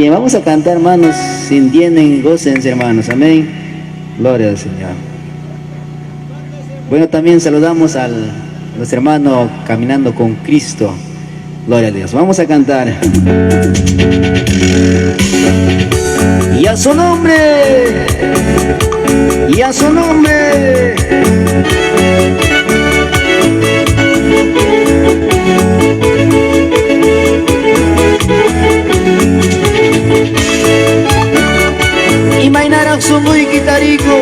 Bien, vamos a cantar, hermanos, si entienden, gócense, hermanos, amén, gloria al Señor. Bueno, también saludamos a los hermanos Caminando con Cristo, gloria a Dios. Vamos a cantar. Y a su nombre, y a su nombre. Imainarak sungguh kitariku,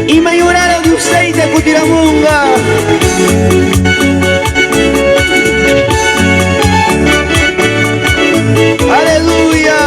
imayurara gustai te kutiramunga. Aleluya.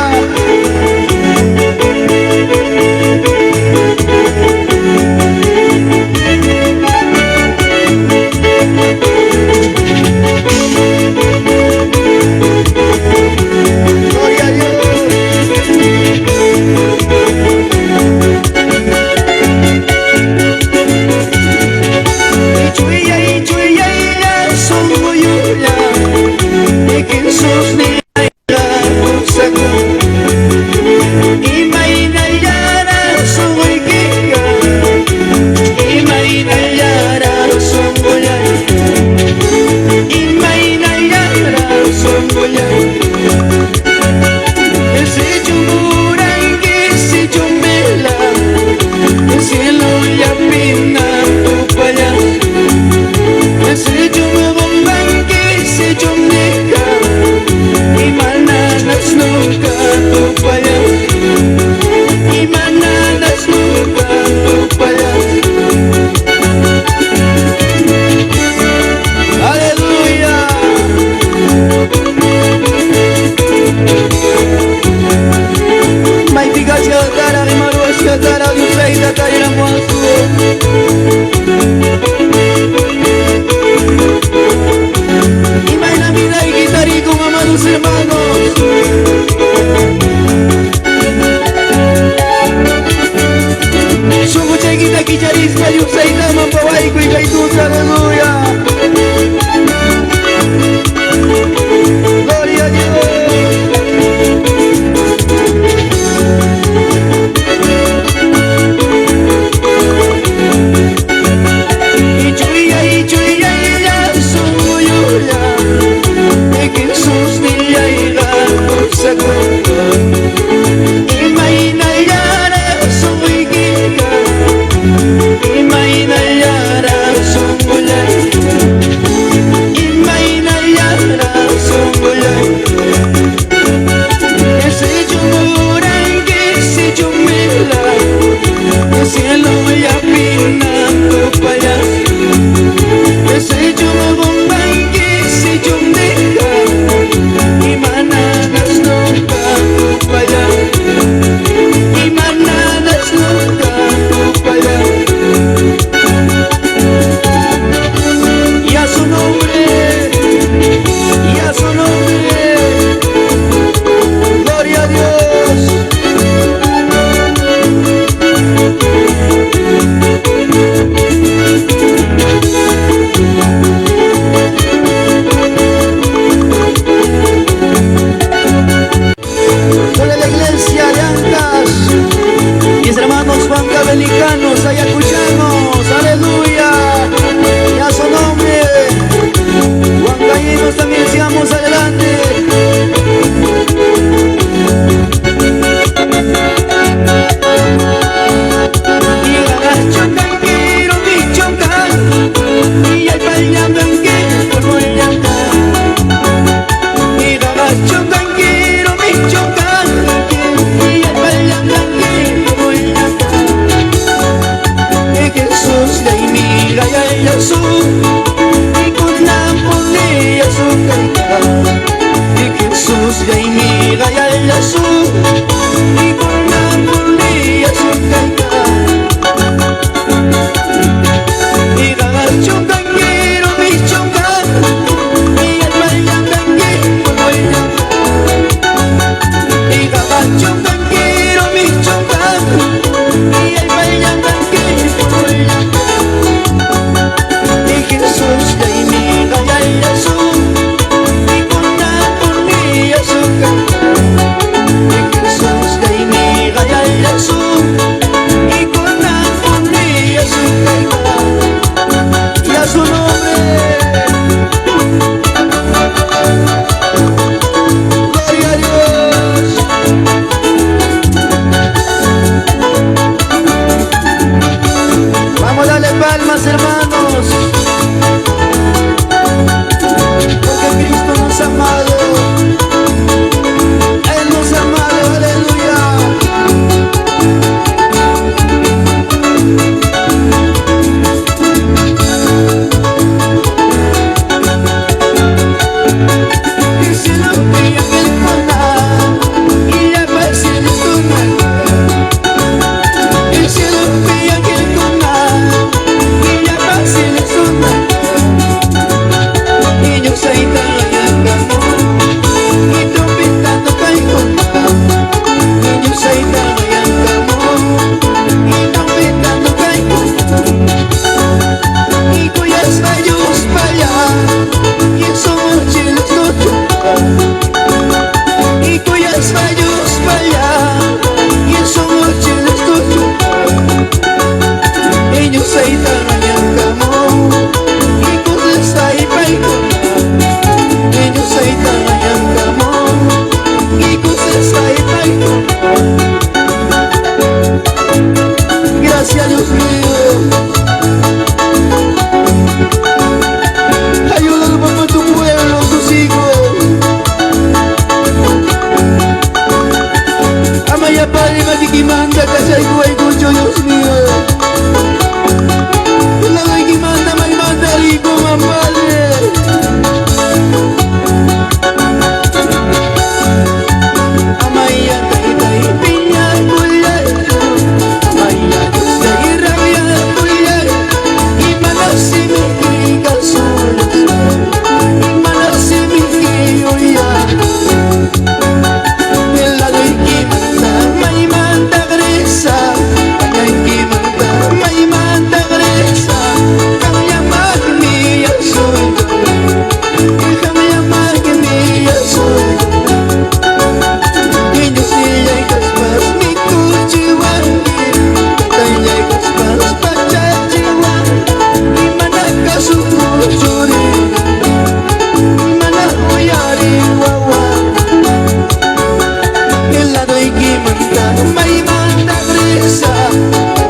Naikimantan, Maimanda Gresa,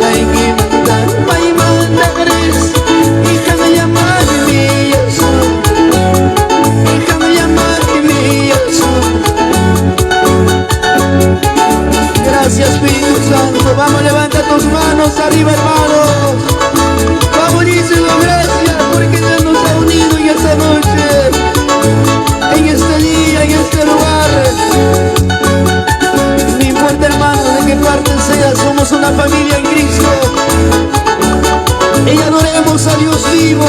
Naikimantan, Maimanda Gresa, hija me llama mi Jesús, hija me llama mi Jesús. Gracias Espíritu Santo, vamos, levanta tus manos arriba, hermanos. Vamos, díselo, gracias porque Dios nos ha unido en esta noche, en este día, en este lugar. No importa, hermano, de qué parte sea, somos una familia en Cristo. Y adoremos a Dios vivo.